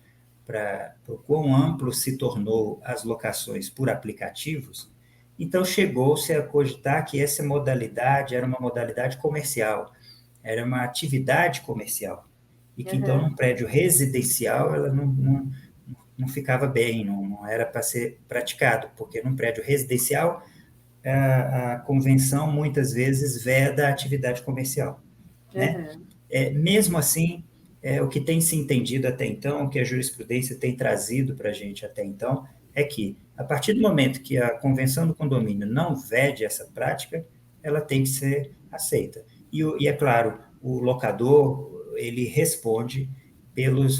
o quão amplo se tornou as locações por aplicativos, então chegou-se a cogitar que essa modalidade era uma modalidade comercial, era uma atividade comercial, e que então num prédio residencial ela não ficava bem, não era para ser praticado, porque num prédio residencial a convenção muitas vezes veda a atividade comercial, né? Mesmo assim, o que tem se entendido até então, o que a jurisprudência tem trazido para a gente até então, é que, a partir do momento que a convenção do condomínio não vede essa prática, ela tem que ser aceita. E é claro, o locador, ele responde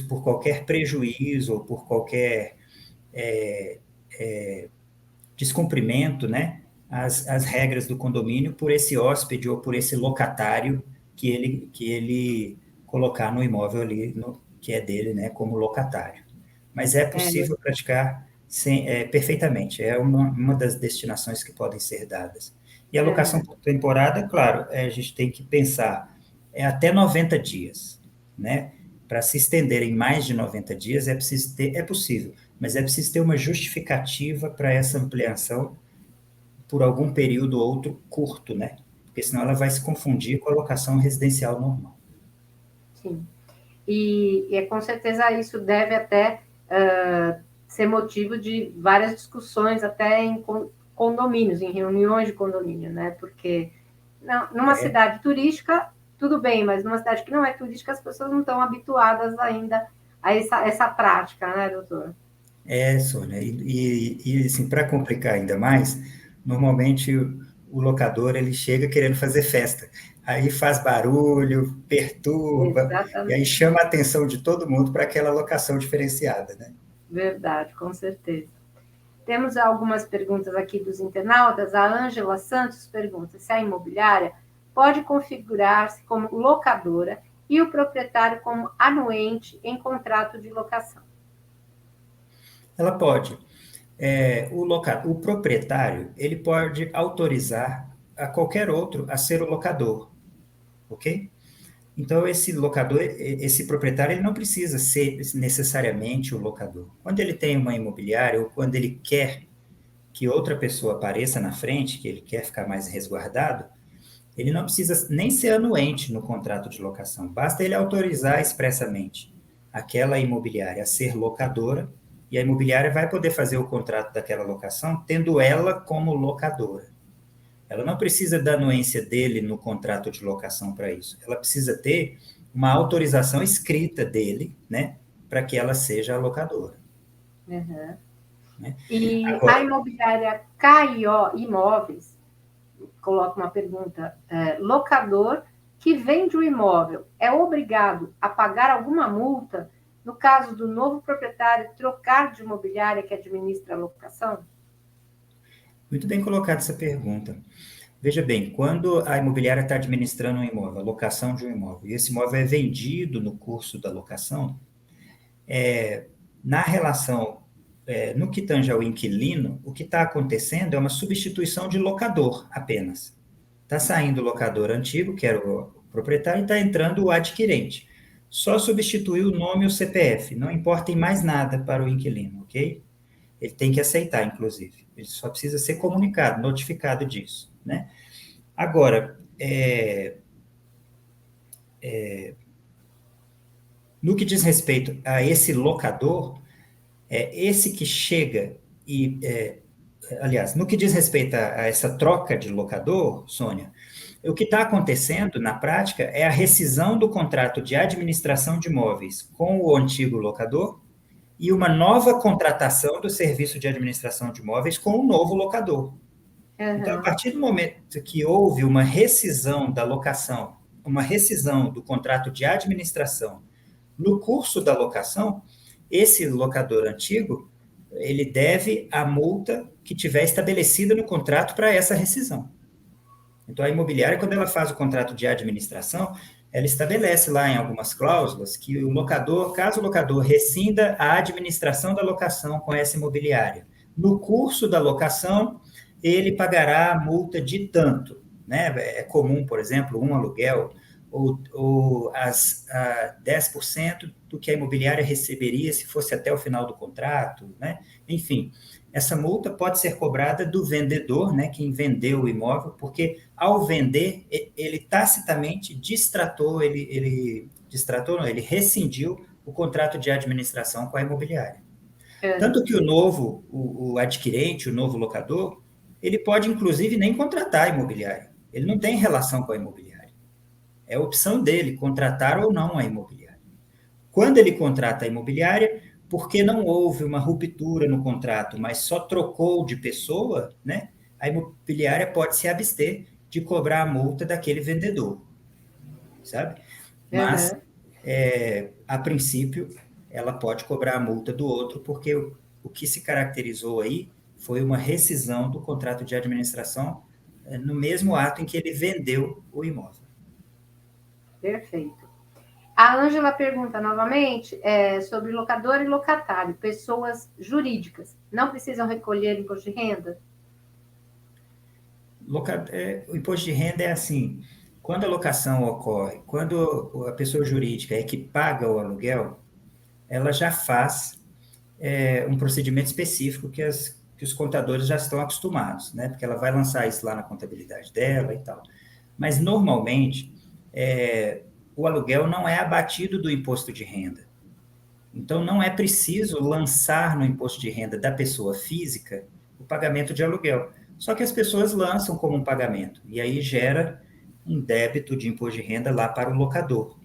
por qualquer prejuízo ou por qualquer descumprimento, né, as regras do condomínio por esse hóspede ou por esse locatário que ele colocar no imóvel ali, que é dele, né, como locatário. Mas é possível praticar perfeitamente, é uma das destinações que podem ser dadas. E a locação por temporada, claro, a gente tem que pensar, até 90 dias, né? Para se estender em mais de 90 dias, é possível, mas é preciso ter uma justificativa para essa ampliação por algum período ou outro curto, né? Porque senão ela vai se confundir com a locação residencial normal. Sim. E com certeza isso deve até ser motivo de várias discussões, até em condomínios, em reuniões de condomínio, né? Porque numa cidade turística, tudo bem, mas numa cidade que não é turística, as pessoas não estão habituadas ainda a essa prática, né, doutor? Sônia, e assim, para complicar ainda mais, normalmente o locador ele chega querendo fazer festa, aí faz barulho, perturba, Exatamente. e aí chama a atenção de todo mundo para aquela locação diferenciada, né? Verdade, com certeza. Temos algumas perguntas aqui dos internautas. A Ângela Santos pergunta se a imobiliária pode configurar-se como locadora e o proprietário como anuente em contrato de locação. Ela pode. O proprietário, ele pode autorizar a qualquer outro a ser o locador, ok? Então, esse proprietário, ele não precisa ser necessariamente o locador. Quando ele tem uma imobiliária ou quando ele quer que outra pessoa apareça na frente, que ele quer ficar mais resguardado, ele não precisa nem ser anuente no contrato de locação. Basta ele autorizar expressamente aquela imobiliária a ser locadora e a imobiliária vai poder fazer o contrato daquela locação tendo ela como locadora. Ela não precisa da anuência dele no contrato de locação para isso. Ela precisa ter uma autorização escrita dele, né, para que ela seja a locadora. Uhum. Né? E agora, a imobiliária KIO Imóveis coloca uma pergunta: locador que vende o imóvel é obrigado a pagar alguma multa no caso do novo proprietário trocar de imobiliária que administra a locação? Muito bem colocada essa pergunta. Veja bem, quando a imobiliária está administrando um imóvel, a locação de um imóvel, e esse imóvel é vendido no curso da locação, na relação, no que tange ao inquilino, o que está acontecendo é uma substituição de locador apenas. Está saindo o locador antigo, que era o proprietário, e está entrando o adquirente. Só substituir o nome e o CPF, não importa em mais nada para o inquilino, ok? Ele tem que aceitar, inclusive. Ele só precisa ser comunicado, notificado disso, né? Agora, no que diz respeito a esse locador, esse que chega e... aliás, no que diz respeito a essa troca de locador, Sônia, o que está acontecendo na prática é a rescisão do contrato de administração de imóveis com o antigo locador e uma nova contratação do serviço de administração de imóveis com o novo locador. Então, a partir do momento que houve uma rescisão da locação, uma rescisão do contrato de administração no curso da locação, esse locador antigo, ele deve a multa que tiver estabelecida no contrato para essa rescisão. Então, a imobiliária, quando ela faz o contrato de administração, ela estabelece lá em algumas cláusulas que o locador, caso o locador rescinda a administração da locação com essa imobiliária, no curso da locação, ele pagará a multa de tanto, né? É comum, por exemplo, um aluguel ou 10% do que a imobiliária receberia se fosse até o final do contrato, né? Enfim, essa multa pode ser cobrada do vendedor, né, quem vendeu o imóvel, porque ao vender, ele tacitamente ele rescindiu o contrato de administração com a imobiliária. Tanto que o adquirente, o novo locador, ele pode, inclusive, nem contratar a imobiliária. Ele não tem relação com a imobiliária. É a opção dele, contratar ou não a imobiliária. Quando ele contrata a imobiliária, porque não houve uma ruptura no contrato, mas só trocou de pessoa, né? A imobiliária pode se abster de cobrar a multa daquele vendedor, sabe? Mas, a princípio, ela pode cobrar a multa do outro, porque o que se caracterizou aí foi uma rescisão do contrato de administração no mesmo ato em que ele vendeu o imóvel. Perfeito. A Ângela pergunta novamente sobre locador e locatário, pessoas jurídicas. Não precisam recolher imposto de renda? O imposto de renda é assim, quando a locação ocorre, quando a pessoa jurídica é que paga o aluguel, ela já faz um procedimento específico que os contadores já estão acostumados, né? Porque ela vai lançar isso lá na contabilidade dela e tal. Mas, normalmente, o aluguel não é abatido do imposto de renda. Então, não é preciso lançar no imposto de renda da pessoa física o pagamento de aluguel. Só que as pessoas lançam como um pagamento, e aí gera um débito de imposto de renda lá para o locador,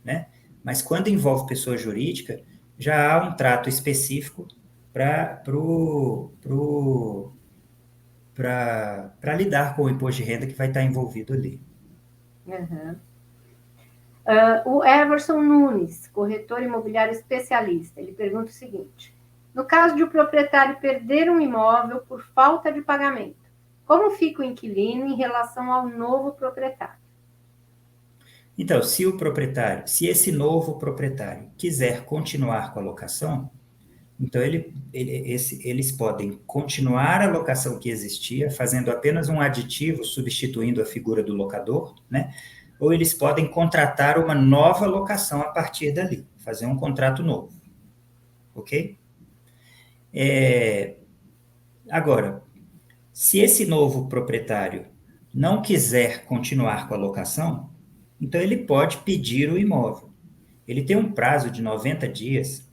né? Mas quando envolve pessoa jurídica, já há um trato específico para lidar com o imposto de renda que vai estar envolvido ali. O Everson Nunes, corretor imobiliário especialista, ele pergunta o seguinte: no caso de o proprietário perder um imóvel por falta de pagamento, como fica o inquilino em relação ao novo proprietário? Então, se esse novo proprietário quiser continuar com a locação, então eles podem continuar a locação que existia, fazendo apenas um aditivo, substituindo a figura do locador, né? Ou eles podem contratar uma nova locação a partir dali, fazer um contrato novo, ok? Agora, se esse novo proprietário não quiser continuar com a locação, então ele pode pedir o imóvel. Ele tem um prazo de 90 dias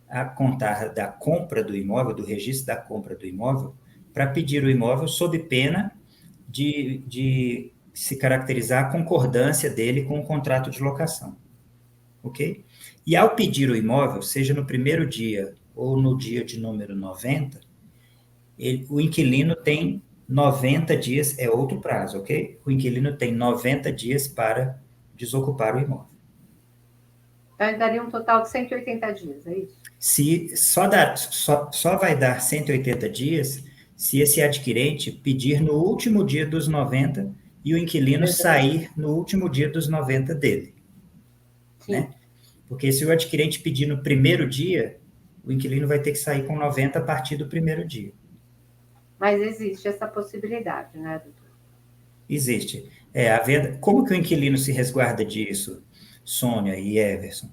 a contar da compra do imóvel, do registro da compra do imóvel, para pedir o imóvel sob pena de se caracterizar a concordância dele com o contrato de locação, ok? E ao pedir o imóvel, seja no primeiro dia ou no dia de número 90, o inquilino tem 90 dias, é outro prazo, ok? O inquilino tem 90 dias para desocupar o imóvel. Então, daria um total de 180 dias, é isso? Se só vai dar 180 dias se esse adquirente pedir no último dia dos 90 e o inquilino sair no último dia dos 90 dele. Sim. Né? Porque se o adquirente pedir no primeiro dia, o inquilino vai ter que sair com 90 a partir do primeiro dia. Mas existe essa possibilidade, né, doutor? Existe. A venda. Como que o inquilino se resguarda disso, Sônia e Everson?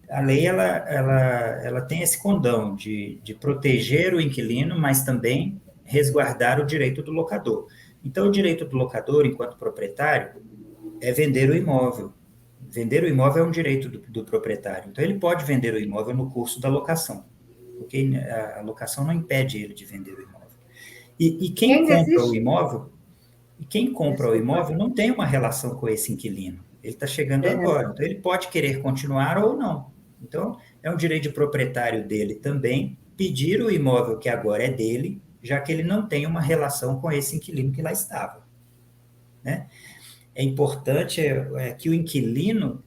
A lei ela tem esse condão de proteger o inquilino, mas também resguardar o direito do locador. Então, o direito do locador, enquanto proprietário, é vender o imóvel. Vender o imóvel é um direito do proprietário. Então, ele pode vender o imóvel no curso da locação, porque a locação não impede ele de vender o imóvel. E quem compra o imóvel, não tem uma relação com esse inquilino. Ele está chegando agora, então ele pode querer continuar ou não. Então, é um direito de proprietário dele também pedir o imóvel que agora é dele, já que ele não tem uma relação com esse inquilino que lá estava. Né? É importante que o inquilino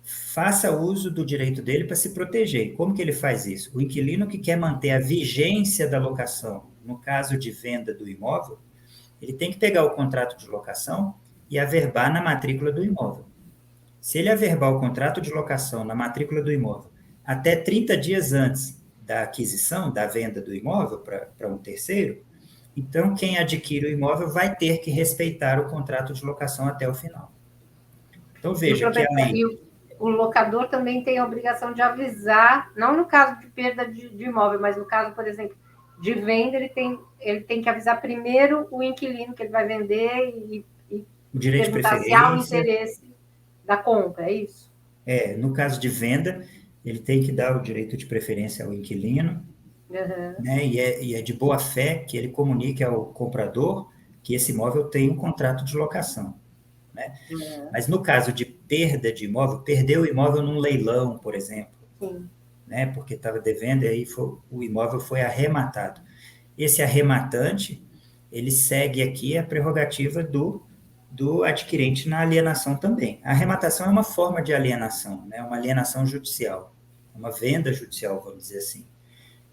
faça uso do direito dele para se proteger. Como que ele faz isso? O inquilino que quer manter a vigência da locação, no caso de venda do imóvel, ele tem que pegar o contrato de locação e averbar na matrícula do imóvel. Se ele averbar o contrato de locação na matrícula do imóvel até 30 dias antes da aquisição, da venda do imóvel para um terceiro, então quem adquire o imóvel vai ter que respeitar o contrato de locação até o final. Então veja que a lei... O locador também tem a obrigação de avisar, não no caso de perda de imóvel, mas no caso, por exemplo, de venda, ele tem que avisar primeiro o inquilino que ele vai vender e o direito de preferência, se há um interesse da compra, é isso? No caso de venda, ele tem que dar o direito de preferência ao inquilino, né? E é de boa fé que ele comunique ao comprador que esse imóvel tem um contrato de locação. Né? Mas no caso de perda de imóvel, perdeu o imóvel num leilão, por exemplo, né? Porque estava devendo e aí o imóvel foi arrematado. Esse arrematante, ele segue aqui a prerrogativa do adquirente na alienação também. A arrematação é uma forma de alienação, né? Uma alienação judicial, uma venda judicial, vamos dizer assim.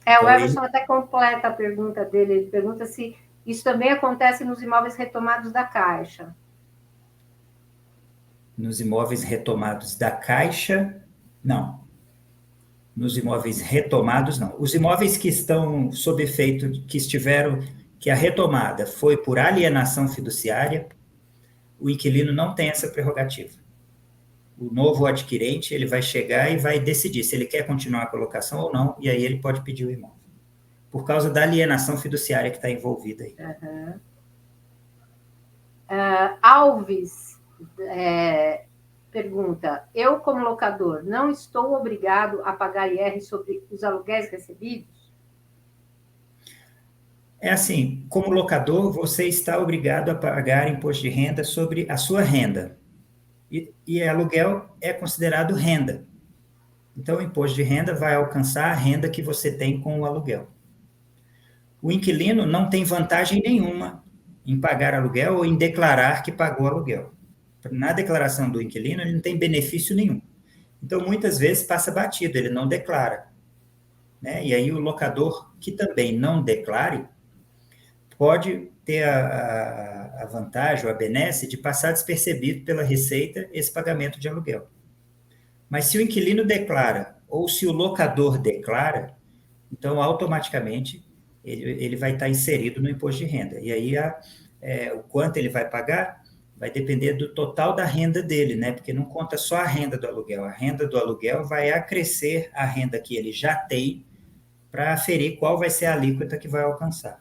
O Everson até completa a pergunta dele, ele pergunta se isso também acontece nos imóveis retomados da Caixa. Nos imóveis retomados da Caixa, não. Nos imóveis retomados, não. Os imóveis que estão sob efeito, que a retomada foi por alienação fiduciária, o inquilino não tem essa prerrogativa. O novo adquirente, ele vai chegar e vai decidir se ele quer continuar a colocação ou não, e aí ele pode pedir o imóvel. Por causa da alienação fiduciária que está envolvida aí. Alves pergunta, eu como locador não estou obrigado a pagar IR sobre os aluguéis recebidos? É assim, como locador, você está obrigado a pagar imposto de renda sobre a sua renda. E aluguel é considerado renda. Então, o imposto de renda vai alcançar a renda que você tem com o aluguel. O inquilino não tem vantagem nenhuma em pagar aluguel ou em declarar que pagou aluguel. Na declaração do inquilino, ele não tem benefício nenhum. Então, muitas vezes, passa batido, ele não declara. Né? E aí, o locador que também não declare, pode ter a vantagem, ou a benesse, de passar despercebido pela Receita esse pagamento de aluguel. Mas se o inquilino declara, ou se o locador declara, então, automaticamente, ele vai estar inserido no imposto de renda. E aí, o quanto ele vai pagar vai depender do total da renda dele, né? Porque não conta só a renda do aluguel. A renda do aluguel vai acrescer a renda que ele já tem para aferir qual vai ser a alíquota que vai alcançar.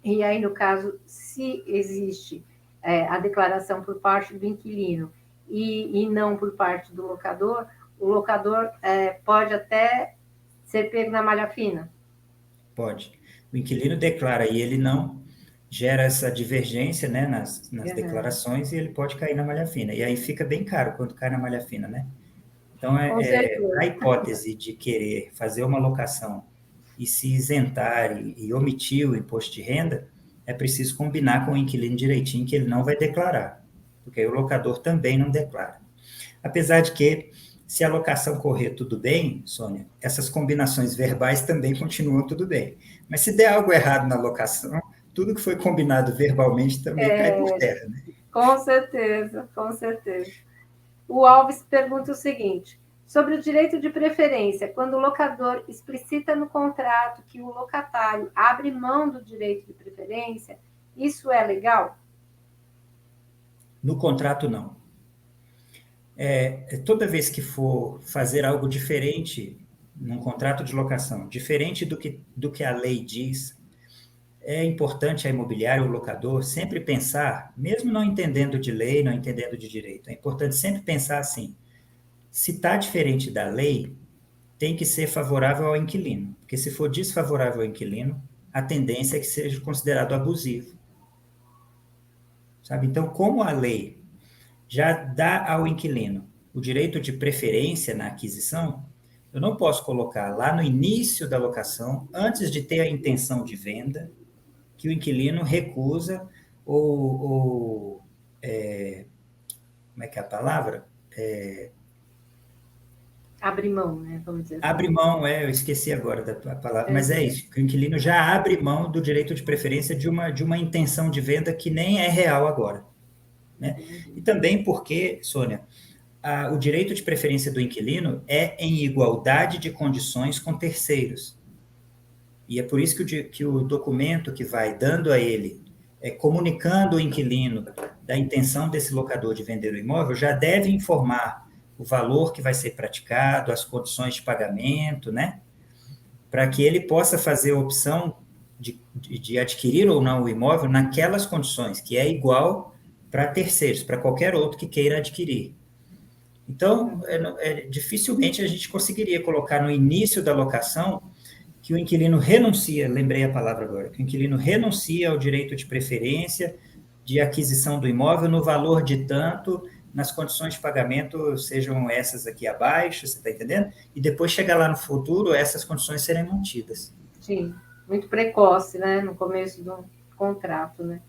E aí, no caso, se existe a declaração por parte do inquilino e não por parte do locador, o locador pode até ser pego na malha fina? Pode. O inquilino declara e ele não gera essa divergência, né, nas declarações e ele pode cair na malha fina. E aí fica bem caro quando cai na malha fina, né? Então, a hipótese de querer fazer uma locação e se isentar e omitir o imposto de renda, é preciso combinar com o inquilino direitinho que ele não vai declarar. porque aí o locador também não declara. Apesar de que, se a locação correr tudo bem, Sônia, essas combinações verbais também continuam tudo bem. Mas se der algo errado na locação, tudo que foi combinado verbalmente também cai por terra, né? Com certeza, com certeza. O Alves pergunta o seguinte: sobre o direito de preferência, quando o locador explicita no contrato que o locatário abre mão do direito de preferência, isso é legal? No contrato, não. Toda vez que for fazer algo diferente num contrato de locação, diferente do que a lei diz, é importante a imobiliária, o locador, sempre pensar, mesmo não entendendo de lei, não entendendo de direito, é importante sempre pensar assim, se está diferente da lei, tem que ser favorável ao inquilino, porque se for desfavorável ao inquilino, a tendência é que seja considerado abusivo. Sabe? Então, como a lei já dá ao inquilino o direito de preferência na aquisição, eu não posso colocar lá no início da locação, antes de ter a intenção de venda, que o inquilino recusa ou como é que é a palavra? Abre mão, né? Vamos dizer assim. Abre mão, eu esqueci agora da palavra, mas é isso, que o inquilino já abre mão do direito de preferência de uma intenção de venda que nem é real agora. Né? E também porque, Sônia, o direito de preferência do inquilino é em igualdade de condições com terceiros. E é por isso que o documento que vai dando a ele, comunicando o inquilino da intenção desse locador de vender o imóvel, já deve informar o valor que vai ser praticado, as condições de pagamento, né? Para que ele possa fazer a opção de adquirir ou não o imóvel naquelas condições, que é igual para terceiros, para qualquer outro que queira adquirir. Então, dificilmente a gente conseguiria colocar no início da locação que o inquilino renuncia, lembrei a palavra agora, que o inquilino renuncia ao direito de preferência de aquisição do imóvel no valor de tanto, nas condições de pagamento sejam essas aqui abaixo, você está entendendo? E depois chegar lá no futuro, essas condições serem mantidas. Sim, muito precoce, né? No começo do contrato, né?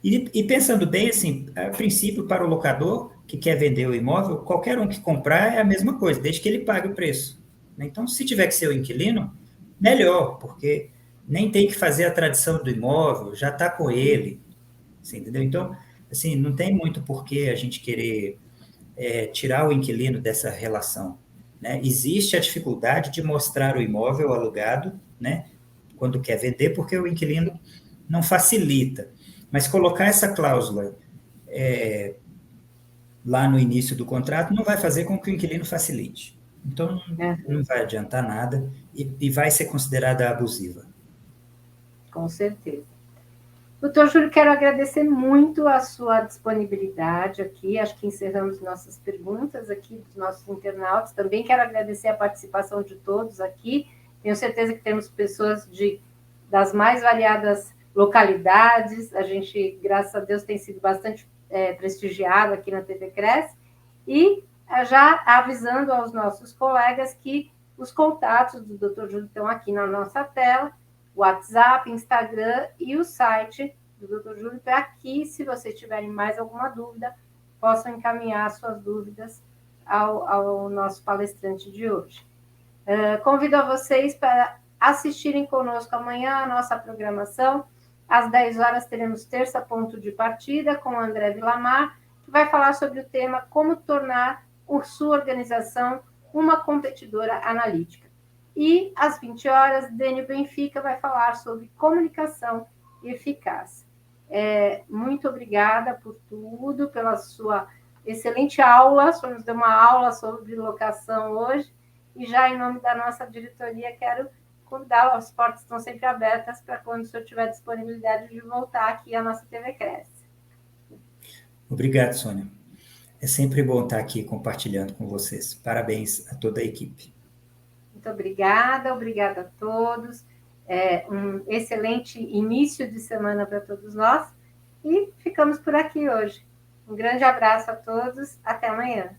E pensando bem, assim, a princípio, para o locador que quer vender o imóvel, qualquer um que comprar é a mesma coisa, desde que ele pague o preço. Então, se tiver que ser o inquilino, melhor, porque nem tem que fazer a tradição do imóvel, já está com ele, você entendeu? Então, assim, não tem muito porquê a gente querer tirar o inquilino dessa relação. Né? Existe a dificuldade de mostrar o imóvel alugado, né, quando quer vender, porque o inquilino não facilita. Mas colocar essa cláusula lá no início do contrato não vai fazer com que o inquilino facilite. Então, não vai adiantar nada e vai ser considerada abusiva. Com certeza. Doutor Júlio, quero agradecer muito a sua disponibilidade aqui. Acho que encerramos nossas perguntas aqui dos nossos internautas. Também quero agradecer a participação de todos aqui. Tenho certeza que temos pessoas das mais variadas localidades. A gente, graças a Deus, tem sido bastante prestigiado aqui na TV Cresce. E já avisando aos nossos colegas que os contatos do Dr. Júlio estão aqui na nossa tela, WhatsApp, Instagram e o site do Dr. Júlio, para que, se vocês tiverem mais alguma dúvida, possam encaminhar suas dúvidas ao nosso palestrante de hoje. Convido a vocês para assistirem conosco amanhã a nossa programação. Às 10 horas teremos Terça Ponto de Partida com André Vilamar, que vai falar sobre o tema como tornar sua organização uma competidora analítica. E, às 20 horas, Dênio Benfica vai falar sobre comunicação eficaz. Muito obrigada por tudo, pela sua excelente aula. O senhor nos deu uma aula sobre locação hoje. E já, em nome da nossa diretoria, quero convidá-lo. As portas estão sempre abertas para quando o senhor tiver disponibilidade de voltar aqui à nossa TV Cresce. Obrigado, Sônia. É sempre bom estar aqui compartilhando com vocês. Parabéns a toda a equipe. Muito obrigada a todos. Um excelente início de semana para todos nós. E ficamos por aqui hoje. Um grande abraço a todos. Até amanhã.